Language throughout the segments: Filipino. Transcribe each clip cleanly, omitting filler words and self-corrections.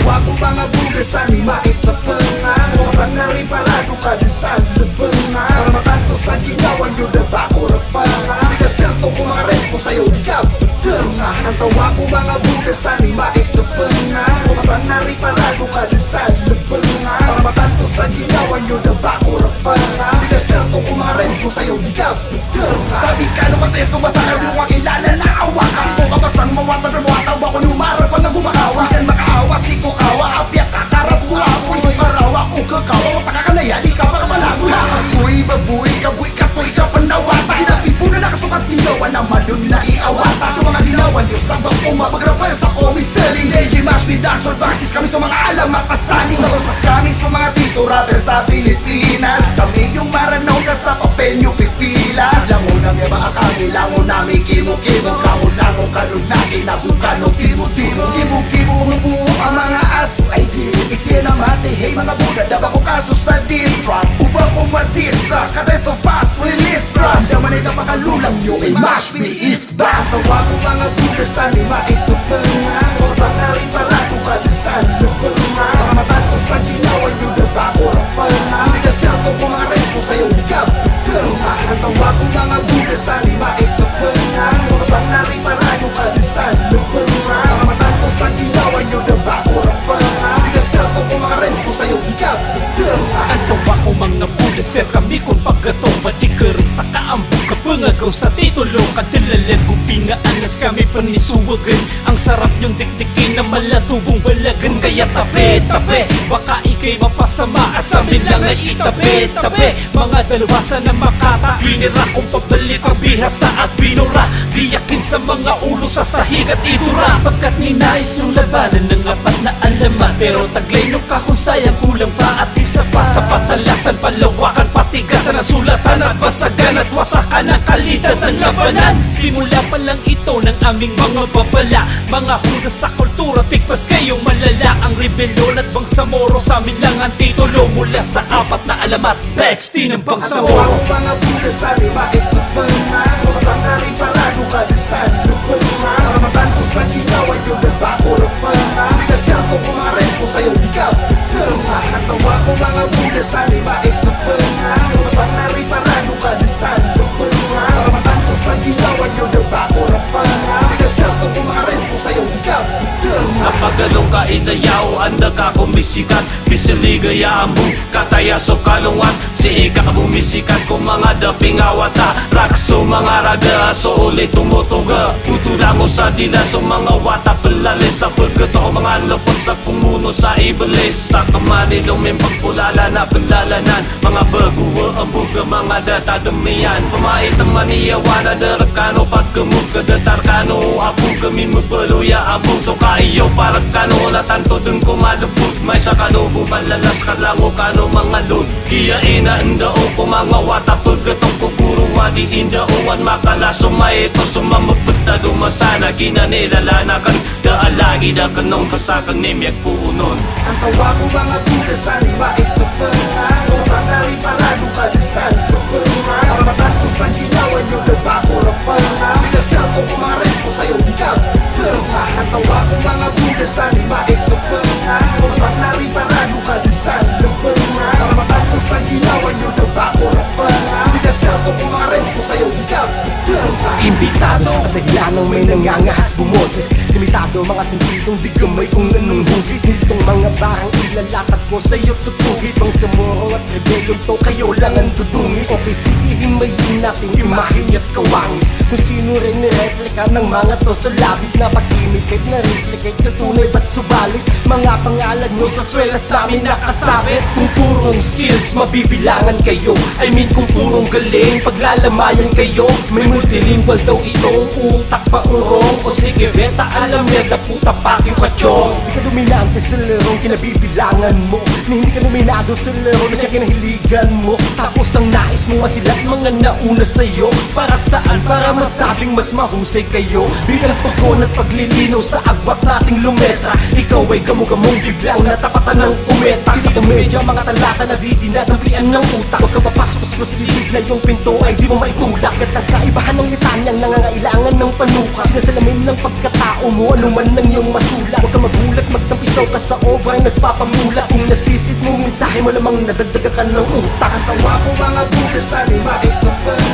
tawa ko mga bugasan, ni maitapangan. Pumasan na rin parado ka din sa labangan. Para makanto sa ginawan nyo na bako rapangan. Di ka serto kung mga rents mo sa'yo, di ka butangan. Ang tawa ko mga bugasan, ni maitapangan. Pumasan na rin parado ka din sa labangan. Para makanto sa ginawan nyo na bako rapangan. Di ka serto kung mga rents mo sa'yo, di ka butangan. Tabi ka no kate so matagal mo makilala na awakan ko kabasang mawata pero mawataw ako ni umarap ang nagumakawa. Di kan makaawa si ko kawa apya kakarap ko apoy karawa o kakawa wataka ka na yan di ka makamalago na kabuy babuy kabuy katoy ka panawata hinapipo na nakasukat nilawan na malun na iawata sa mga dinawan yung sabang umabagrapal sa komiseling Leji Mash ni Darsol Basis kami sa mga alamat asaling Marosas kami sa mga tito rapper sa Pilipinas kami yung maranaw na sa papel nyo pipilas lango na may baka kami lango namin kimo-kimo lango lango kanod lagi na bukano timo-timo kimo-kimo mabuo ang mga aso ay dis isya na mati hey mga buda daba ko kaso sa distrack uba ko madistra katay so fast release drugs daman ay kapakalulang yung ay mash me is back tawa ko mga bugasan, ni maitapangan. Pumasan na rin parado ka din sa labangan. Para makanto sa ginawan nyo na bako rapangan. Di ka serto kung mga rents mo sa'yo, di ka butangan. Ang tawa ko mga bugasan, ni maitapangan. Pumasan na rin parado ka din sa labangan. Para makanto sa ginawan nyo na bako rapangan. Di ka serto kung mga rents mo sa'yo, di ka butangan. Ang tawa ko mga budaser kami kung paggatong madikar sa kaambong kapangagaw sa titulo kadalalag pinaanas kami panisuwagan ang sarap yung dikdikin na malatubong balagan kaya tabi-tabi baka ikay mapasama at sa amin lang ay itabi-tabi mga dalwasa na makata binira kong pabalik ang bihasa at binura biyakin sa mga ulo sa sahig at itura pagkat ninais yung labanan ng apat na alamat pero taglay nung kahusayan kulang pa at di sapat sa patalasan palawakan patigasan ang sulatan at basagan at wasakan ang kalidad ng labanan simula pa lang ito ng aming mga babala mga hudas sa kultura tikpas kayong malala ang rebelyon at bangsamoro sa amin lang ang titulo mula sa apat na alamat Backstein ng Tawa bangsamoro ko mga bugasan, ni maitapangan. Pumasan na rin parado ka din sa labangan. Para makanto sa ginawan nyo na bako rapangan. Di ka serto kung mga rents mo sa'yo, di ka butangan. Ang tawa ko mga bugasan, ni maitapangan. Pumasan na rin parado ka din sa labangan. Para makanto sa ginawan nyo na bako rapangan. Di ka serto kung mga rents mo sa'yo, di ka butangan. Napagalong ka inayaw, anda ka kumisikat Bisiligaya mo, kataya so kalungat Si ika bumisikat kung mga daping awata Rakso mga raga, so ulit tumutuga Putula mo sa dila, so mga wata pelalis Sa pagkato mga lapos sa pumuno sa ibalis Sa kamanilong may pagpulala na pelalanan Mga baguwa ang buga, mga datadamiyan Pamait ang maniyawan na darakano Pagkamug kadatarkano Apo kami magbaluya abog So kaiyo parang kano na tanto dun kumalabot May sa kano bumalalas ka lang o kano mga lod Kiyain na indao ko mga wata Pagkatong kuguro wadi indaoan Makalaso may ito sumamapagta Dumasana ginanilalanan Daalagi da kanong kasakang nimyak puunon Ang tawa ko mga bugasan, ni maitapangan. Pumasan na rin parado ka din sa labangan. Para makanto sa ginawan nyo na bako rapangan. Di ka serto kung mga rents mo sa'yo, di ka butangan. Ang tawa ko mga bugasan, ni maitapangan. Pumasan na rin parado ka din sa labangan. Para makanto sa ginawan nyo na bako rapangan. Di ka serto kung mga rents mo sa'yo, di ka butangan. Imbitado sa kadaglanang may nangangahas bumoses Limitado mga sentidong di gamay kung anong hugis Nitong mga barang ilalatag ko sa'yo tutugis Pang samoro at rebelyon to kayo lang ang dudungis Okay sige himayin natin imahin at kawangis Kung sino rin nireplika ng mga to sa labis Na pag-imitate na replicate na tunay ba't subalit Mga pangalan nyo sa swelas namin nakasabit Kung purong skills mabibilangan kayo I mean kung purong galing paglalamayan kayo May multilingual daw itong utak pa urong O sige veta alam merda puta pakyo kachong Di ka dominante sa larong kinabibilangan kailangan mo Na hindi ka nominado sa laro na siya kinahiligan mo Tapos ang nais mong masilat mga nauna sa'yo Para saan? Para masabing mas mahusay kayo Bilang tugon at paglilinaw sa agwat nating lumetra Ikaw ay gamu-gamong biglang natapatan ng kumeta Medyo mga talata na di dinadampian ng utak Huwag ka papasok sa silid na yung pinto ay di mo maitulak At ang kaibahan ng litanyang nangangailangan ng panuka Sinasalamin ng pagkatao mo, anuman ng iyong masula Huwag ka magulat, magtampisaw ka sa obra ang nagpapamula Kung nasisid mo mensahe mo lamang nadagdagan ka ng utak Ang tawa ko mga budasan ay maitupang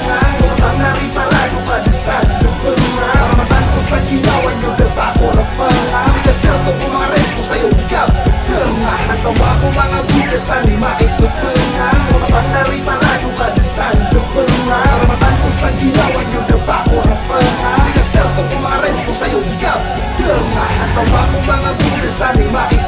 Kung saan nariparado ka di saan lupang Karamatan ko sa ginawa nyo na bako rapang Kaya serto ko mga rens ko sa'yo di ka butang Ang tawa ko mga budasan ay maitupang Kung saan nariparado ka di saan lupang Karamatan ko sa ginawa nyo na bako rapang Kaya serto ko mga rens ko sa'yo di ka butang Ang tawa ko mga budasan ay maitupang